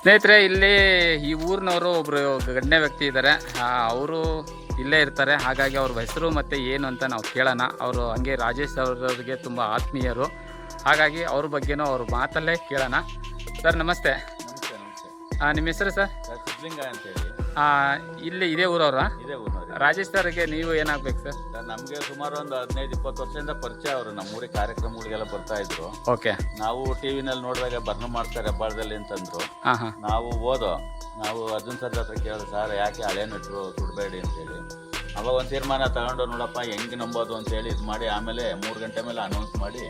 ಸ್ನೇಹಿತರೆ, ಇಲ್ಲಿ ಈ ಊರಿನವರು ಒಬ್ಬರು ಗಣ್ಯ ವ್ಯಕ್ತಿ ಇದ್ದಾರೆ. ಅವರು ಇಲ್ಲೇ ಇರ್ತಾರೆ. ಹಾಗಾಗಿ ಅವ್ರ ಹೆಸರು ಮತ್ತು ಏನು ಅಂತ ನಾವು ಕೇಳೋಣ. ಅವರು ಹಂಗೆ ರಾಜೇಶ್ ಅವರಿಗೆ ತುಂಬ ಆತ್ಮೀಯರು. ಹಾಗಾಗಿ ಅವ್ರ ಬಗ್ಗೆನೂ ಅವ್ರ ಮಾತಲ್ಲೇ ಕೇಳೋಣ. ಸರ್ ನಮಸ್ತೆ. ನಮಸ್ತೆ. ನಮಸ್ತೆ. ನಿಮ್ಮ ಹೆಸರು ಸರ್? ಸಿದ್ಲಿಂಗ ಅಂತೇಳಿ. ಇಲ್ಲಿ ಇದೇ ಊರವ್ರಾ? ಇದೇ ಊರಿನವ್ರು. ರಾಜೇಶ್ ಸರ್ಗೆ ನೀವು ಏನಾಗಬೇಕು ಸರ್? ಸರ್ ನಮಗೆ ಸುಮಾರು ಒಂದು 15-20 ವರ್ಷದಿಂದ ಪರಿಚಯ. ಅವರು ನಮ್ಮೂರಿಗೆ ಕಾರ್ಯಕ್ರಮಗಳಿಗೆಲ್ಲ ಬರ್ತಾ ಇದ್ರು. ಓಕೆ. ನಾವು ಟಿವಿನಲ್ಲಿ ನೋಡಿದಾಗ ಬರ್ನ ಮಾಡ್ತಾರೆ ಹೆಬ್ಬಾಳದಲ್ಲಿ ಅಂತಂದ್ರು. ಹಾಂ ಹಾಂ. ನಾವು ಅರ್ಜುನ್ ಸರ್ ಹತ್ರ ಕೇಳಿದ್ರು, ಸರ್ ಯಾಕೆ ಹಳೆ ನಟರು ಸುಡಬೇಡಿ ಅಂತೇಳಿ. ಅವಾಗ ಒಂದು ತೀರ್ಮಾನ ತಗೊಂಡು ನೋಡಪ್ಪ ಹೆಂಗೆ ನಂಬೋದು ಅಂತೇಳಿ ಇದು ಮಾಡಿ ಆಮೇಲೆ 3 ಗಂಟೆ ಮೇಲೆ ಅನೌನ್ಸ್ ಮಾಡಿ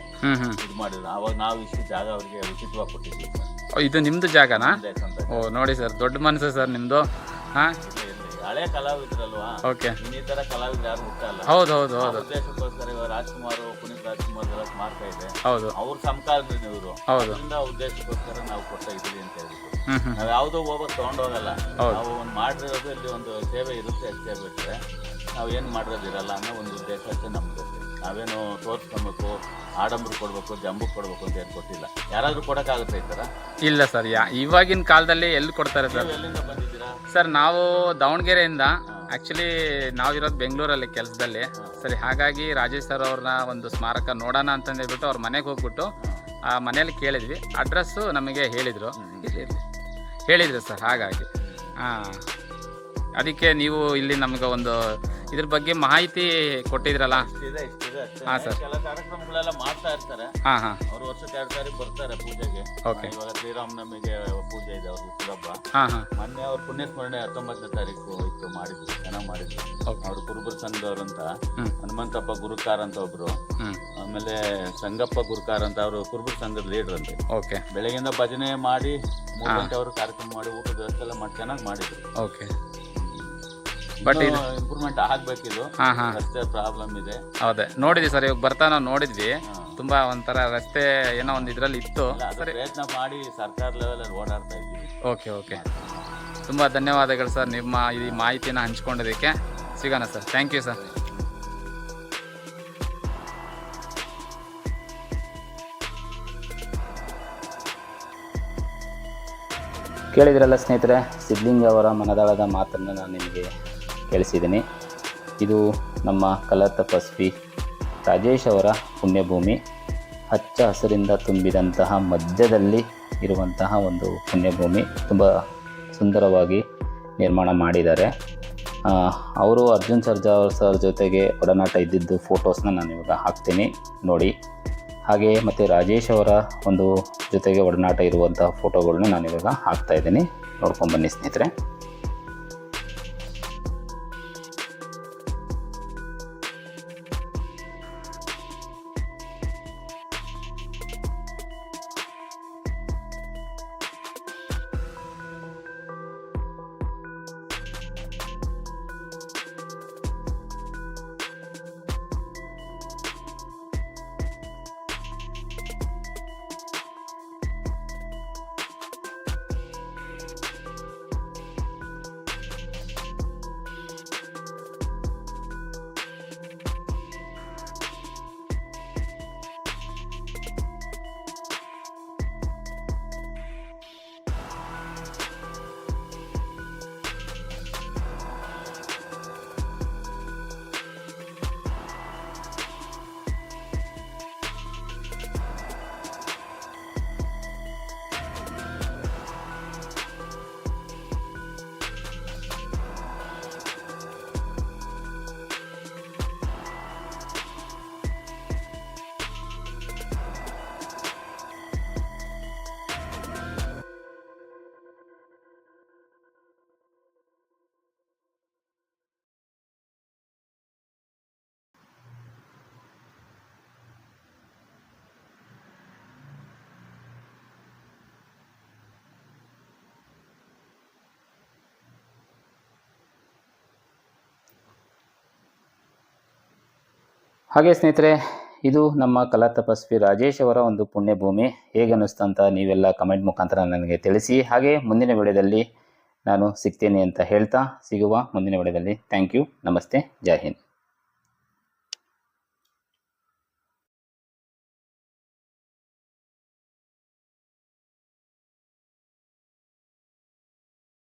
ಇದು ಮಾಡಿದ್ರು. ಅವಾಗ ನಾವು ಇಷ್ಟು ಜಾಗ ಅವ್ರಿಗೆ ಉಚಿತವಾಗಿ ಕೊಟ್ಟಿದ್ವಿ ಸರ್. ಇದು ನಿಮ್ಮದು ಜಾಗನಾ? ಓ ನೋಡಿ ಸರ್, ದೊಡ್ಡ ಮನಸ್ಸು ಸರ್ ನಿಮ್ಮದು. ಹಾಂ, ಹಳೆ ಕಲಾವಿದ್ರಲ್ವಾ. ಓಕೆ. ಈ ಥರ ಕಲಾವಿದ್ರು ಯಾರು ಹುಟ್ಟಲ್ಲ. ಹೌದು ಹೌದು ಹೌದು. ಉದ್ದೇಶಕ್ಕೋಸ್ಕರ ಇವಾಗ ರಾಜ್ಕುಮಾರ್, ಪುನೀತ್ ರಾಜ್ಕುಮಾರ್ ಎಲ್ಲ ಸ್ಮಾರಕ ಇದೆ. ಹೌದು. ಅವ್ರ ಸಮಕಾಲೀನ ಇವರು. ಹೌದು. ಅದರಿಂದ ಉದ್ದೇಶಕ್ಕೋಸ್ಕರ ನಾವು ಕೊಡ್ತಾ ಇದ್ದೀವಿ ಅಂತ ಹೇಳ್ಬಿಟ್ಟು ನಾವು ಯಾವುದೋ ಹೋಗೋದು ತೊಗೊಂಡೋಗಲ್ಲ. ನಾವು ಒಂದು ಮಾಡಿರೋದು ಇಲ್ಲಿ ಒಂದು ಸೇವೆ ಇರುತ್ತೆ ಅಷ್ಟೇ ಬಿಟ್ಟರೆ ನಾವು ಏನು ಮಾಡಿರೋದಿರಲ್ಲ ಅನ್ನೋ ಒಂದು ಉದ್ದೇಶ ಅಷ್ಟೇ ನಮ್ದು. ನಾವೇನು ತೋರಿಸ್ಕೊಬೇಕು, ಆಡಂಬರು ಕೊಡಬೇಕು, ಜಂಬು ಕೊಡಬೇಕು ಅಂತ ಏನು ಕೊಟ್ಟಿಲ್ಲ. ಯಾರಾದರೂ ಕೊಡೋಕ್ಕಾಗುತ್ತೆ ಈ ಥರ? ಇಲ್ಲ ಸರ್, ಇವಾಗಿನ ಕಾಲದಲ್ಲಿ ಎಲ್ಲಿ ಕೊಡ್ತಾರೆ ಸರ್? ಎಲ್ಲಿಂದ ಬಂದಿದ್ದೀರಾ ಸರ್? ನಾವು ದಾವಣಗೆರೆಯಿಂದ. ಆ್ಯಕ್ಚುಲಿ ನಾವಿರೋದು ಬೆಂಗಳೂರಲ್ಲಿ ಕೆಲಸದಲ್ಲಿ. ಸರಿ, ಹಾಗಾಗಿ ರಾಜೇಶ್ ಸರ್ ಅವ್ರನ್ನ ಒಂದು ಸ್ಮಾರಕ ನೋಡೋಣ ಅಂತಂದೇಳ್ಬಿಟ್ಟು ಅವ್ರ ಮನೆಗೆ ಹೋಗ್ಬಿಟ್ಟು ಆ ಮನೇಲಿ ಕೇಳಿದ್ವಿ. ಅಡ್ರೆಸ್ಸು ನಮಗೆ ಹೇಳಿದರು ಸರ್. ಹಾಗಾಗಿ ಅದಕ್ಕೆ ನೀವು ಇಲ್ಲಿ ನಮ್ಗೆ ಒಂದು ಇದ್ರ ಬಗ್ಗೆ ಮಾಹಿತಿ ಕೊಟ್ಟಿದ್ರಲ್ಲ. ಹಾಂ ಸರ್. ಕೆಲ ಕಾರ್ಯಕ್ರಮಗಳೆಲ್ಲ ಮಾಡ್ತಾ ಇರ್ತಾರೆ. ಹಾಂ ಹಾಂ. ಅವರು ವರ್ಷಕ್ಕೆ 2 ಸಾರಿ ಬರ್ತಾರೆ ಪೂಜೆಗೆ. ಓಕೆ. ಇವಾಗ ಶ್ರೀರಾಮನವಮಿಗೆ ಪೂಜೆ ಇದೆ ಅವ್ರಿಗೆ ಸುಲಭ. ಹಾಂ ಹಾಂ. ಮೊನ್ನೆ ಅವ್ರ ಪುಣ್ಯಸ್ಮರಣೆ 19ನೇ ತಾರೀಕು ಇತ್ತು, ಮಾಡಿದ್ರು, ಚೆನ್ನಾಗಿ ಮಾಡಿದ್ರು. ಅವರು ಕುರುಬರ ಸಂಘದವ್ರು ಅಂತ ಹನುಮಂತಪ್ಪ ಗುರುಕಾರ್ ಅಂತ ಒಬ್ರು, ಆಮೇಲೆ ಸಂಗಪ್ಪ ಗುರುಕಾರ್ ಅಂತ ಅವರು ಕುರುಬರ ಸಂಘದ ಲೀಡರ್ ಅಂತೆ. ಓಕೆ. ಬೆಳಗ್ಗೆಯಿಂದ ಭಜನೆ ಮಾಡಿ 3 ಗಂಟೆ ಅವರು ಕಾರ್ಯಕ್ರಮ ಮಾಡಿ ಊಟದ ವ್ಯವಸ್ಥೆ ಎಲ್ಲ ಮಾಡಿ ಚೆನ್ನಾಗಿ ಮಾಡಿದ್ರು. ಓಕೆ. ಬಟ್ ಇದು ಇಂಪ್ರೂವ್ಮೆಂಟ್ ಆಗಬೇಕಿದು. ರಸ್ತೆ ಪ್ರಾಬ್ಲಮ್ ಇದೆ. ಹೌದೇ, ನೋಡಿದ್ವಿ ಸರ್. ಇವಾಗ ಬರ್ತಾ ನಾವು ನೋಡಿದ್ವಿ, ತುಂಬಾ ಒಂಥರ ರಸ್ತೆ ಏನೋ ಒಂದು ಇದ್ರಲ್ಲಿ ಇತ್ತು. ಪ್ರಯತ್ನ ಮಾಡಿ ಸರ್ಕಾರ ಲೆವೆಲಲ್ಲಿ ಓಡಾಡ್ತಾ ಇದ್ದೀವಿ. Okay okay. ತುಂಬ ಧನ್ಯವಾದಗಳು ಸರ್ ನಿಮ್ಮ ಈ ಮಾಹಿತಿನ ಹಂಚ್ಕೊಂಡಿದ್ದಕ್ಕೆ. ಸಿಗೋಣ ಸರ್. Thank you sir. ಕೇಳಿದ್ರಲ್ಲ ಸ್ನೇಹಿತರೆ, ಸಿದ್ಲಿಂಗ ಅವರ ಮನದಾಳದ ಮಾತನ್ನು ನಾನು ನಿಮಗೆ ಕೇಳಿಸಿದ್ದೀನಿ. ಇದು ನಮ್ಮ ಕಲಾ ತಪಸ್ವಿ ರಾಜೇಶ್ ಅವರ ಪುಣ್ಯಭೂಮಿ. ಹಚ್ಚ ಹಸಿರಿಂದ ತುಂಬಿದಂತಹ ಮಧ್ಯದಲ್ಲಿ ಇರುವಂತಹ ಒಂದು ಪುಣ್ಯಭೂಮಿ. ತುಂಬ ಸುಂದರವಾಗಿ ನಿರ್ಮಾಣ ಮಾಡಿದ್ದಾರೆ. ಅವರು ಅರ್ಜುನ್ ಸರ್ಜಾ ಸರ್ ಜೊತೆಗೆ ಒಡನಾಟ ಇದ್ದಿದ್ದು ಫೋಟೋಸ್ನ ನಾನು ಇವಾಗ ಹಾಕ್ತೀನಿ ನೋಡಿ. ಹಾಗೆ ಮತ್ತು ರಾಜೇಶ್ ಅವರ ಒಂದು ಜೊತೆಗೆ ಒಡನಾಟ ಇರುವಂತಹ ಫೋಟೋಗಳನ್ನ ನಾನು ಇವಾಗ ಹಾಕ್ತಾಯಿದ್ದೀನಿ. ನೋಡ್ಕೊಂಬನ್ನಿ ಸ್ನೇಹಿತರೆ. ಹಾಗೆ ಸ್ನೇಹಿತರೆ, ಇದು ನಮ್ಮ ಕಲಾ ತಪಸ್ವಿ ರಾಜೇಶ್ ಅವರ ಒಂದು ಪುಣ್ಯಭೂಮಿ. ಹೇಗೆ ಅನ್ನಿಸ್ತು ಅಂತ ನೀವೆಲ್ಲ ಕಮೆಂಟ್ ಮುಖಾಂತರ ನನಗೆ ತಿಳಿಸಿ. ಹಾಗೆ ಮುಂದಿನ ವಿಡಿಯೋದಲ್ಲಿ ನಾನು ಸಿಗ್ತೀನಿ ಅಂತ ಹೇಳ್ತಾ, ಸಿಗುವ ಮುಂದಿನ ವಿಡಿಯೋದಲ್ಲಿ. Thank you. ನಮಸ್ತೆ. ಜೈ ಹಿಂದ್.